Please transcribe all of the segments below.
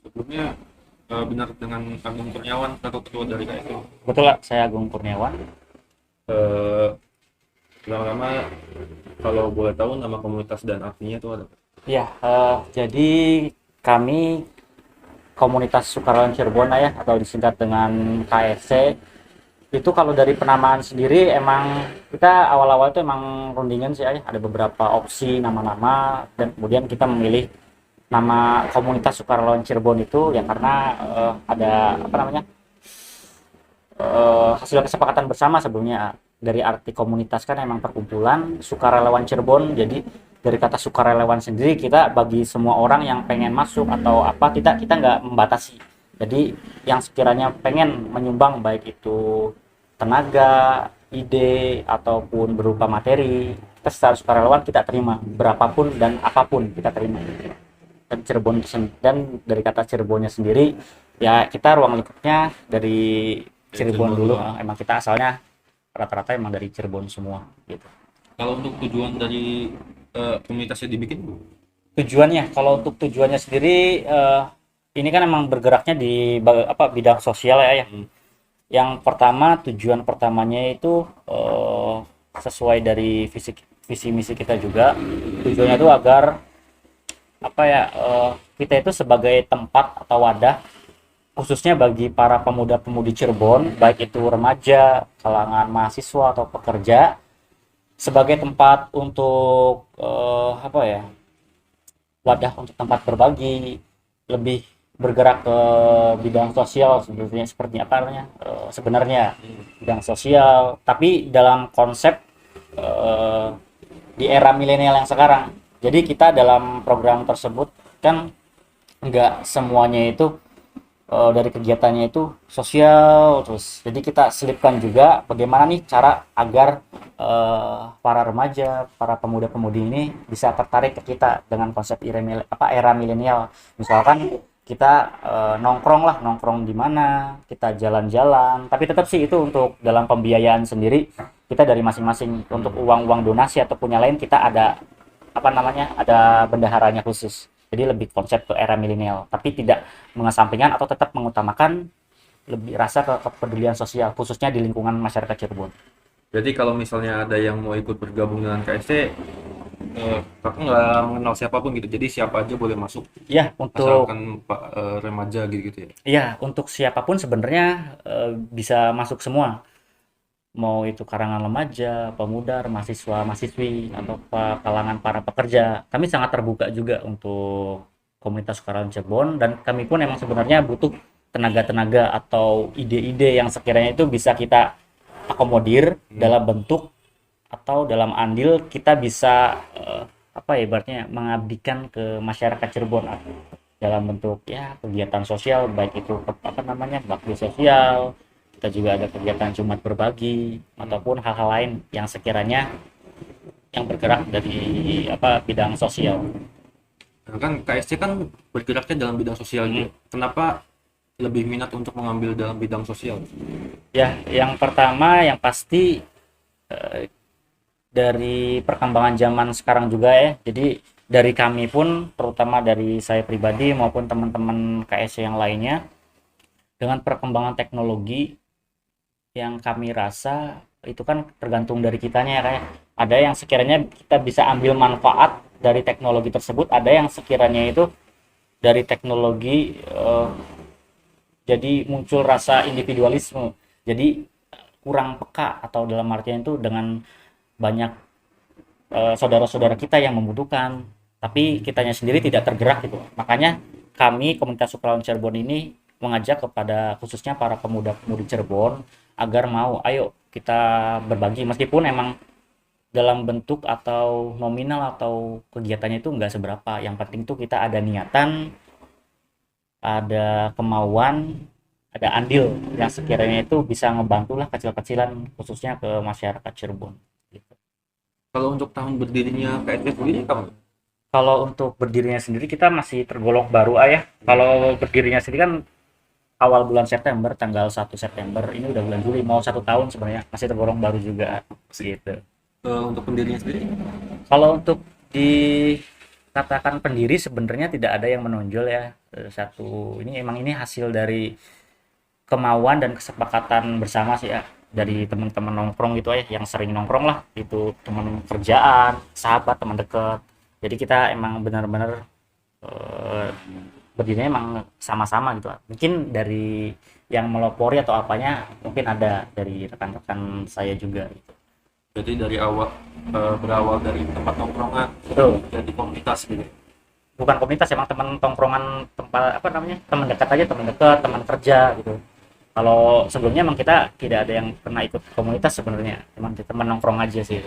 Sebelumnya benar dengan Agung Kurniawan atau ketua dari KSP. Betul lah, saya Agung Kurniawan. Eh, Pertama-tama kalau boleh tahu nama komunitas dan artinya itu ada. Ya, jadi kami komunitas Sukarelawan Cirebon lah ya, atau disingkat dengan KSC. Itu kalau dari penamaan sendiri emang kita awal-awal itu emang rundingan sih ya. Ada beberapa opsi nama-nama dan kemudian kita memilih nama komunitas Sukarelawan Cirebon itu ya karena ada apa namanya hasil kesepakatan bersama sebelumnya dari arti komunitas kan emang perkumpulan sukarelawan Cirebon. Jadi dari kata sukarelawan sendiri kita bagi semua orang yang pengen masuk atau apa kita nggak membatasi. Jadi yang sekiranya pengen menyumbang baik itu tenaga, ide ataupun berupa materi, kita secara sukarelawan kita terima berapapun dan apapun kita terima. Dan Cirebon dan dari kata Cirebonnya sendiri ya kita ruang lingkupnya dari Cirebon dulu. Emang kita asalnya rata-rata emang dari Cirebon semua gitu. Kalau untuk tujuan dari komunitasnya dibikin, Tujuannya kalau untuk tujuannya sendiri ini kan emang bergeraknya di bidang sosial ya. Yang pertama tujuan pertamanya itu sesuai dari visi misi kita juga. Tujuannya itu agar apa ya kita itu sebagai tempat atau wadah khususnya bagi para pemuda-pemudi Cirebon, baik itu remaja, kalangan mahasiswa atau pekerja, sebagai tempat untuk apa ya, wadah untuk tempat berbagi, lebih bergerak ke bidang sosial sebetulnya seperti apa namanya sebenarnya bidang sosial, tapi dalam konsep di era milenial yang sekarang. Jadi kita dalam program tersebut kan nggak semuanya itu dari kegiatannya itu sosial terus, jadi kita selipkan juga bagaimana nih cara agar para remaja, para pemuda-pemudi ini bisa tertarik ke kita dengan konsep era milenial. Misalkan kita nongkrong di mana, kita jalan-jalan, tapi tetap sih itu untuk dalam pembiayaan sendiri kita dari masing-masing. Untuk uang-uang donasi ataupun yang lain kita ada apa namanya ada bendaharanya khusus. Jadi lebih konsep ke era milenial, tapi tidak mengesampingkan atau tetap mengutamakan lebih rasa kepedulian sosial, khususnya di lingkungan masyarakat Cirebon. jadi kalau misalnya ada yang mau ikut bergabung dengan KSC, kakak nggak mengenal siapapun gitu, jadi siapa aja boleh masuk, Ya, untuk asalkan Pak remaja gitu ya. untuk siapapun sebenarnya bisa masuk semua. Mau itu kalangan remaja, pemuda, mahasiswa, mahasiswi, atau kalangan para pekerja. Kami sangat terbuka juga untuk komunitas Sukarelawan Cirebon, dan kami pun emang sebenarnya butuh tenaga-tenaga atau ide-ide yang sekiranya itu bisa kita akomodir dalam bentuk atau dalam andil kita bisa apa ya ibaratnya mengabdikan ke masyarakat Cirebon dalam bentuk ya kegiatan sosial, baik itu apa namanya bakti sosial, kita juga ada kegiatan Jumat berbagi ataupun hal-hal lain yang sekiranya yang bergerak dari apa bidang sosial. Nah, kan KSC kan bergeraknya dalam bidang sosial gitu. Kenapa lebih minat untuk mengambil dalam bidang sosial? Ya, yang pertama yang pasti dari perkembangan zaman sekarang juga ya. Jadi dari kami pun terutama dari saya pribadi maupun teman-teman KSC yang lainnya, dengan perkembangan teknologi yang kami rasa itu kan tergantung dari kitanya ya kayak ada yang sekiranya kita bisa ambil manfaat dari teknologi tersebut, ada yang sekiranya itu dari teknologi jadi muncul rasa individualisme, jadi kurang peka atau dalam artian itu dengan banyak saudara-saudara kita yang membutuhkan tapi kitanya sendiri tidak tergerak gitu. Makanya kami komunitas Sukarelawan Cirebon ini mengajak kepada khususnya para pemuda-pemudi Cirebon agar mau ayo kita berbagi, meskipun emang dalam bentuk atau nominal atau kegiatannya itu enggak seberapa, yang penting tuh kita ada niatan, ada kemauan, ada andil yang sekiranya itu bisa ngebantu lah kecil-kecilan khususnya ke masyarakat Cirebon gitu. Kalau untuk tahun berdirinya KSC sendiri kamu? Kalau untuk berdirinya sendiri kita masih tergolong baru ya. Kalau berdirinya sendiri kan awal bulan September, tanggal 1 September, ini udah bulan Juli, mau 1 tahun sebenarnya, masih tergolong baru juga gitu. Untuk pendirinya sendiri? Kalau untuk di katakan pendiri sebenarnya tidak ada yang menonjol ya. Satu ini hasil dari kemauan dan kesepakatan bersama sih ya, dari teman-teman nongkrong gitu ya, yang sering nongkrong lah, itu teman kerjaan, sahabat, teman dekat. Jadi kita emang benar-benar berdirinya emang sama-sama gitu. Mungkin dari yang melopori atau apanya mungkin ada dari rekan-rekan saya juga gitu. Jadi dari awal berawal dari tempat nongkrongan Betul. jadi komunitas gitu. Bukan komunitas, emang teman tongkrongan, tempat apa namanya, teman dekat aja, teman dekat, teman kerja gitu. Kalau sebelumnya emang kita tidak ada yang pernah ikut komunitas sebenarnya, emang teman nongkrong aja sih.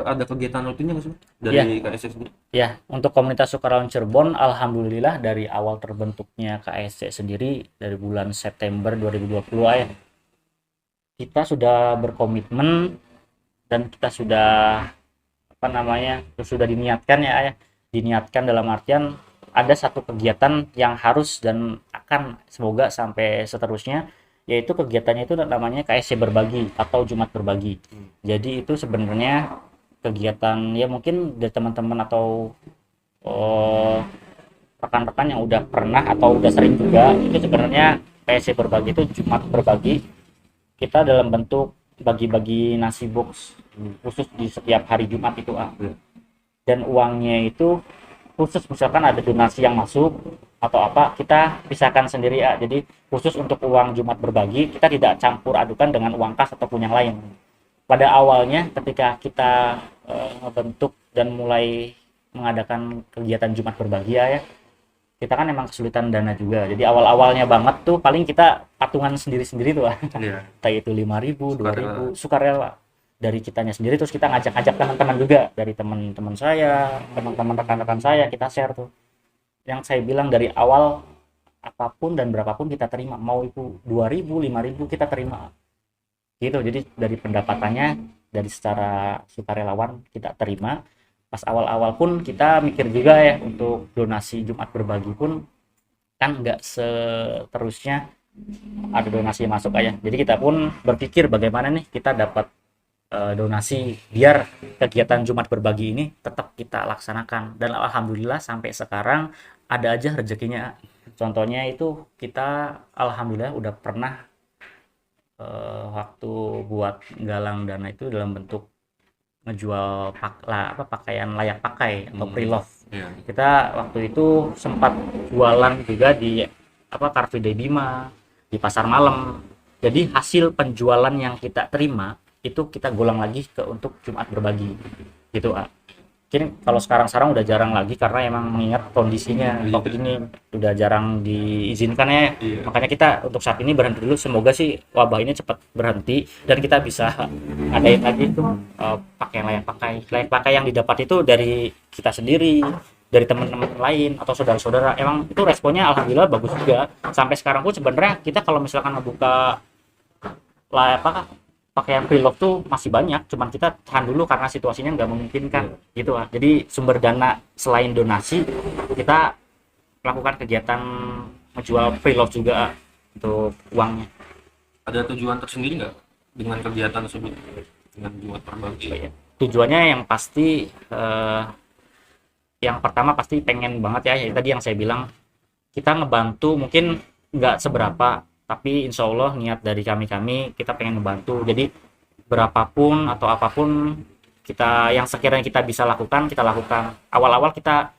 Ada kegiatan rutinnya nggak sih Iya. dari KSC sendiri? Ya, untuk komunitas sukarelawan Cirebon, alhamdulillah dari awal terbentuknya KSC sendiri dari bulan September 2020 ya, kita sudah berkomitmen dan kita sudah apa namanya, sudah diniatkan ya, diniatkan dalam artian ada satu kegiatan yang harus dan akan semoga sampai seterusnya, yaitu kegiatannya itu namanya KSC berbagi atau Jumat berbagi. Jadi itu sebenarnya kegiatan ya mungkin dari teman-teman atau oh, rekan-rekan yang udah pernah atau udah sering juga, itu sebenarnya KSC berbagi itu Jumat berbagi, kita dalam bentuk bagi-bagi nasi box khusus di setiap hari Jumat itu dan uangnya itu khusus misalkan ada donasi yang masuk atau apa, kita pisahkan sendiri ya. Jadi khusus untuk uang Jumat berbagi kita tidak campur adukan dengan uang kas ataupun yang lain. Pada awalnya ketika kita membentuk dan mulai mengadakan kegiatan Jumat berbagi ya, kita kan emang kesulitan dana juga. Jadi awal-awalnya banget tuh paling kita patungan sendiri-sendiri tuh. Iya. Entah itu 5.000, 2.000, sukarela dari kitanya sendiri, terus kita ngajak-ngajak teman-teman juga, dari teman-teman saya, teman-teman rekan-rekan saya, kita share tuh. Yang saya bilang dari awal, apapun dan berapapun kita terima, mau itu 2.000, 5.000 kita terima. Gitu. Jadi dari pendapatannya, dari secara sukarelawan kita terima. Pas awal-awal pun kita mikir juga ya, untuk donasi Jumat berbagi pun kan nggak seterusnya ada donasi yang masuk aja. Jadi kita pun berpikir bagaimana nih kita dapat donasi biar kegiatan Jumat berbagi ini tetap kita laksanakan, dan alhamdulillah sampai sekarang ada aja rezekinya. Contohnya itu kita alhamdulillah udah pernah waktu buat galang dana itu dalam bentuk ngejual pakaian layak pakai atau pre-love. Iya. Kita waktu itu sempat jualan juga di Car Free Day Bima, di pasar malam. Jadi hasil penjualan yang kita terima itu kita golang lagi ke untuk Jumat berbagi gitu. Mungkin kalau sekarang udah jarang lagi karena emang mengingat kondisinya waktu ini udah jarang diizinkan ya. Iya. Makanya kita untuk saat ini berhenti dulu, semoga sih wabah ini cepat berhenti dan kita bisa adain lagi itu pakaian layak pakai yang didapat itu dari kita sendiri, dari teman-teman lain atau saudara-saudara. Emang itu responnya alhamdulillah bagus juga. Sampai sekarang pun sebenarnya kita kalau misalkan ngebuka pakaian pre-love tuh masih banyak, cuman kita tahan dulu karena situasinya nggak memungkinkan gitu lah. Jadi sumber dana selain donasi, kita melakukan kegiatan menjual pre-love juga untuk uangnya. Ada tujuan tersendiri nggak dengan kegiatan tersebut, dengan Jumat berbagi? Tujuannya yang pasti yang pertama pasti pengen banget ya tadi yang saya bilang, kita ngebantu mungkin nggak seberapa, tapi insya Allah niat dari kami kita pengen ngebantu. Jadi berapapun atau apapun kita yang sekiranya kita bisa lakukan, kita lakukan. Awal-awal kita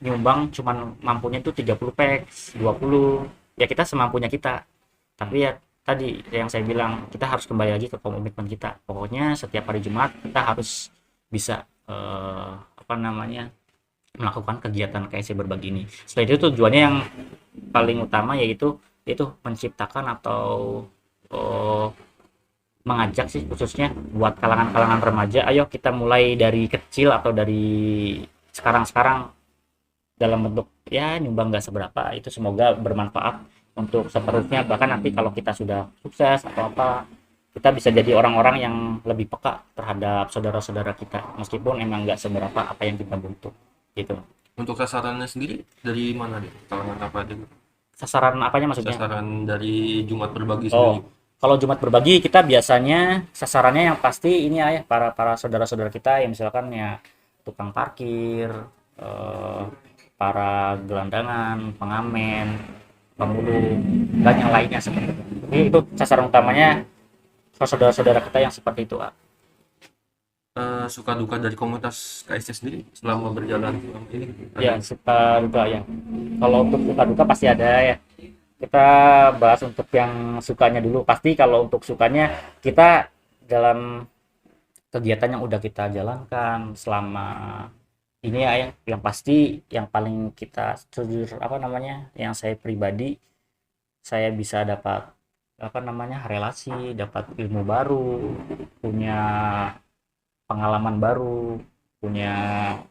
nyumbang cuman mampunya itu 30 packs, 20, ya kita semampunya kita. Tapi ya tadi yang saya bilang, kita harus kembali lagi ke komitmen kita. Pokoknya setiap hari Jumat kita harus bisa melakukan kegiatan KSC berbagi ini. Selain itu tujuannya yang paling utama yaitu menciptakan atau mengajak sih khususnya buat kalangan-kalangan remaja, ayo kita mulai dari kecil atau dari sekarang dalam bentuk ya nyumbang nggak seberapa, itu semoga bermanfaat untuk seterusnya. Bahkan nanti kalau kita sudah sukses atau apa, kita bisa jadi orang-orang yang lebih peka terhadap saudara-saudara kita meskipun emang nggak seberapa apa yang kita butuh gitu. Untuk sasarannya sendiri dari mana deh? Kalangan apa aja? Sasaran apanya maksudnya? Sasaran dari Jumat berbagi sendiri. Kalau Jumat berbagi kita biasanya sasarannya yang pasti ini ya para saudara-saudara kita yang misalkan ya tukang parkir, eh, para gelandangan, pengamen, pemulung, dan yang lainnya seperti itu. Jadi itu sasaran utamanya saudara-saudara kita yang seperti itu. Suka duka dari komunitas KSC sendiri selama berjalan selama ini ada Ya, suka duka ya. Kalau untuk suka duka pasti ada ya. Kita bahas untuk yang sukanya dulu. Pasti kalau untuk sukanya kita dalam kegiatan yang udah kita jalankan selama ini ya, yang pasti yang paling kita jujur apa namanya, yang saya pribadi saya bisa dapat apa namanya relasi, dapat ilmu baru, punya pengalaman baru, punya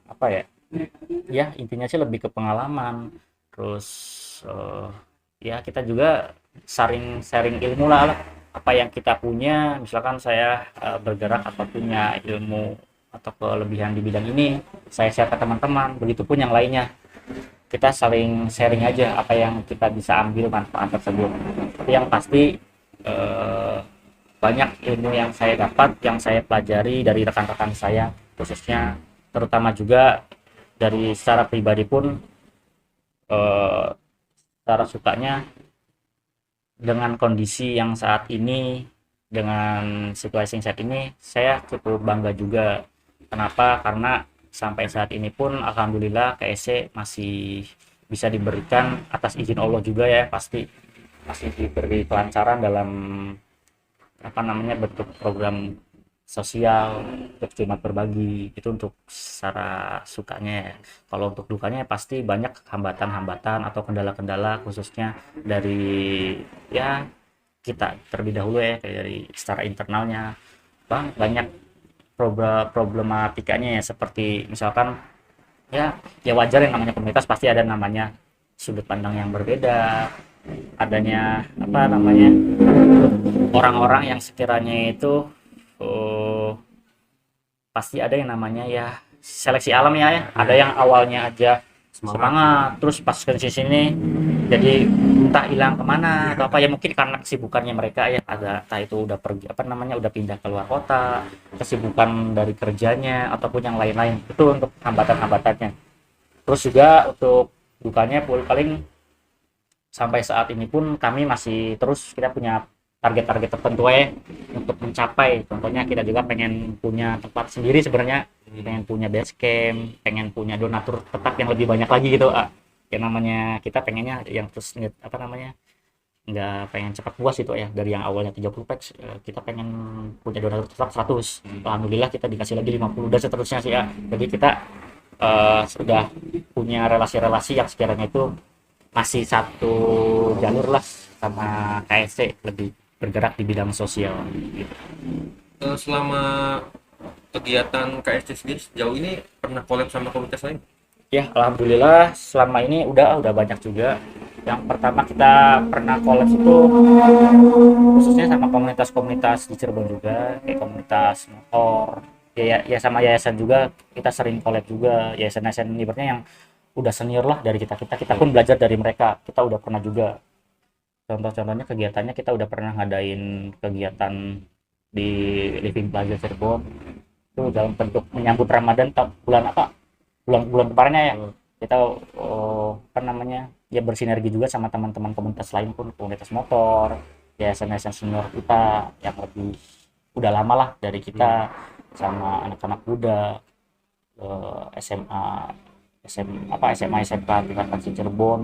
apa ya, ya intinya sih lebih ke pengalaman. Terus eh, ya kita juga sharing sharing ilmu lah, apa yang kita punya. Misalkan saya bergerak atau punya ilmu atau kelebihan di bidang ini, saya share ke teman-teman, begitupun yang lainnya, kita saling sharing aja apa yang kita bisa ambil manfaat tersebut. Tapi yang pasti eh, banyak ilmu yang saya dapat, yang saya pelajari dari rekan-rekan saya, khususnya terutama juga dari secara pribadi pun, eh, secara sukanya dengan kondisi yang saat ini, dengan situasi yang saat ini, saya cukup bangga juga. Kenapa? Karena sampai saat ini pun alhamdulillah KSC masih bisa diberikan atas izin Allah juga ya, pasti masih diberi kelancaran dalam apa namanya bentuk program sosial untuk Jumat berbagi itu untuk secara sukanya ya. Kalau untuk dukanya pasti banyak hambatan-hambatan atau kendala-kendala, khususnya dari ya kita terlebih dahulu ya, kayak dari secara internalnya bang, banyak problematikanya ya, seperti misalkan ya, ya wajar yang namanya komunitas pasti ada namanya sudut pandang yang berbeda, adanya apa namanya orang-orang yang sekiranya itu pasti ada yang namanya ya seleksi alam ya, ada yang awalnya aja semangat, terus pas ke sini jadi entah hilang kemana atau apa ya, mungkin karena kesibukannya mereka ya, ada entah itu udah pergi apa namanya udah pindah keluar kota, kesibukan dari kerjanya ataupun yang lain-lain. Itu untuk hambatan-hambatannya. Terus juga untuk dukanya paling sampai saat ini pun kami masih terus, kita punya target-target tertentu ya untuk mencapai. Contohnya kita juga pengen punya tempat sendiri sebenarnya, pengen punya base camp, pengen punya donatur tetap yang lebih banyak lagi gitu. Yang namanya kita pengennya yang terus apa namanya nggak pengen cepat puas itu ya, dari yang awalnya 30 packs kita pengen punya donatur tetap 100. Alhamdulillah kita dikasih lagi 50 dan seterusnya sih ya. Jadi kita sudah punya relasi-relasi yang sekiranya itu masih satu jalur lah sama KSC, lebih bergerak di bidang sosial gitu. Selama kegiatan KSC sendiri sejauh ini pernah collab sama komunitas lain? Ya alhamdulillah selama ini udah banyak juga. Yang pertama kita pernah collab itu khususnya sama komunitas-komunitas di Cirebon juga, kayak komunitas motor ya sama yayasan juga. Kita sering collab juga, yayasan-yayasan ibaratnya yang udah senior lah dari kita pun belajar dari mereka. Kita udah pernah juga, contoh-contohnya kegiatannya, kita udah pernah ngadain kegiatan di Living Plaza Cirebon itu dalam bentuk menyambut Ramadan bulan apa, bulan kemarinnya ya. Kita apa namanya ya bersinergi juga sama teman-teman komunitas lain pun, komunitas motor, yayasan-yayasan senior kita yang lebih udah lama lah dari kita, sama anak-anak muda SMA SMK tingkatan Cirebon.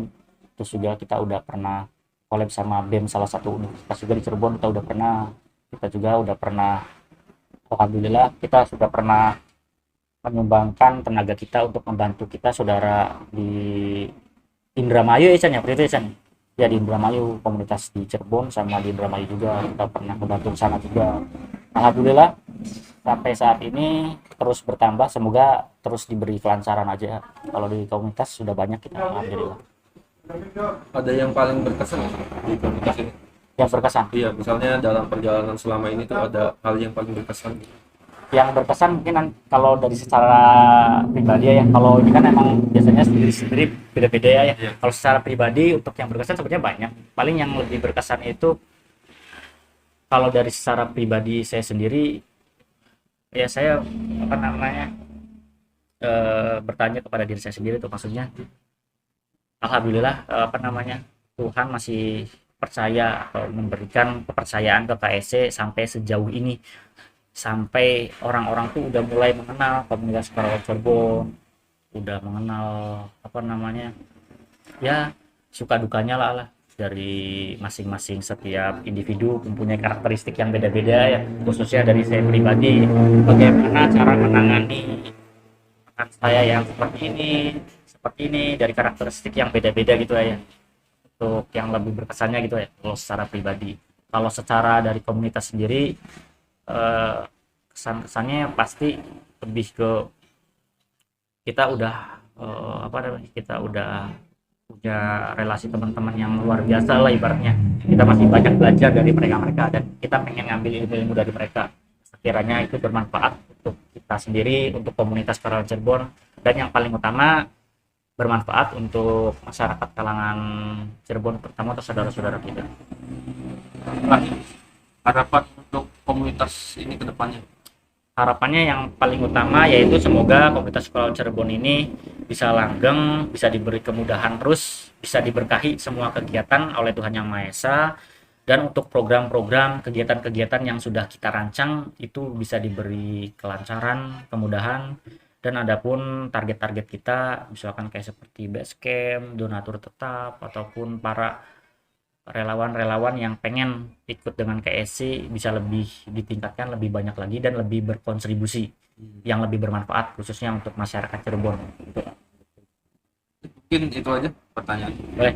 Terus juga kita udah pernah collab sama BEM salah satu universitas juga di Cirebon, kita juga udah pernah alhamdulillah kita sudah pernah menyumbangkan tenaga kita untuk membantu kita saudara di Indramayu ya Chan ya, seperti itu ya Chan ya, di Indramayu, komunitas di Cirebon sama di Indramayu juga kita pernah membantu sana juga. Alhamdulillah sampai saat ini terus bertambah, semoga terus diberi kelancaran aja. Kalau di komunitas sudah banyak kita alhamdulillah. Ada yang paling berkesan di komunitas ini? Yang berkesan? Iya, misalnya dalam perjalanan selama ini tuh ada hal yang paling berkesan. Yang berkesan mungkin kalau dari secara pribadi ya, kalau ini kan emang biasanya sendiri-sendiri beda-beda ya. Yeah. Kalau secara pribadi untuk yang berkesan sebenarnya banyak. Paling yang lebih berkesan itu kalau dari secara pribadi saya sendiri ya, saya apa namanya bertanya kepada diri saya sendiri tuh, maksudnya alhamdulillah Tuhan masih percaya atau memberikan kepercayaan ke KSC sampai sejauh ini, sampai orang-orang tuh udah mulai mengenal komunitas Karawang Cirebon, udah mengenal ya suka dukanya lah dari masing-masing. Setiap individu mempunyai karakteristik yang beda-beda ya, khususnya dari saya pribadi, bagaimana cara menangani rekan saya yang seperti ini dari karakteristik yang beda-beda gitu ya, untuk yang lebih berkesannya gitu ya kalau secara pribadi. Kalau secara dari komunitas sendiri, kesan-kesannya pasti lebih ke kita udah kita udah punya relasi teman-teman yang luar biasa lah ibaratnya. Kita masih banyak belajar dari mereka dan kita pengen ngambil ilmu-ilmu dari mereka, sekiranya itu bermanfaat untuk kita sendiri, untuk komunitas Karawang Cirebon, dan yang paling utama bermanfaat untuk masyarakat kalangan Cirebon, terutama atau saudara-saudara kita. Harapan untuk komunitas ini ke depannya. Harapannya yang paling utama yaitu semoga komunitas Karawang Cirebon ini bisa langgeng, bisa diberi kemudahan terus, bisa diberkahi semua kegiatan oleh Tuhan Yang Maha Esa, dan untuk program-program kegiatan-kegiatan yang sudah kita rancang itu bisa diberi kelancaran, kemudahan. Dan adapun target-target kita misalkan kayak seperti basecamp, donatur tetap, ataupun para relawan-relawan yang pengen ikut dengan KSC bisa lebih ditingkatkan, lebih banyak lagi, dan lebih berkontribusi yang lebih bermanfaat khususnya untuk masyarakat Cirebon. Mungkin itu aja pertanyaan. Boleh.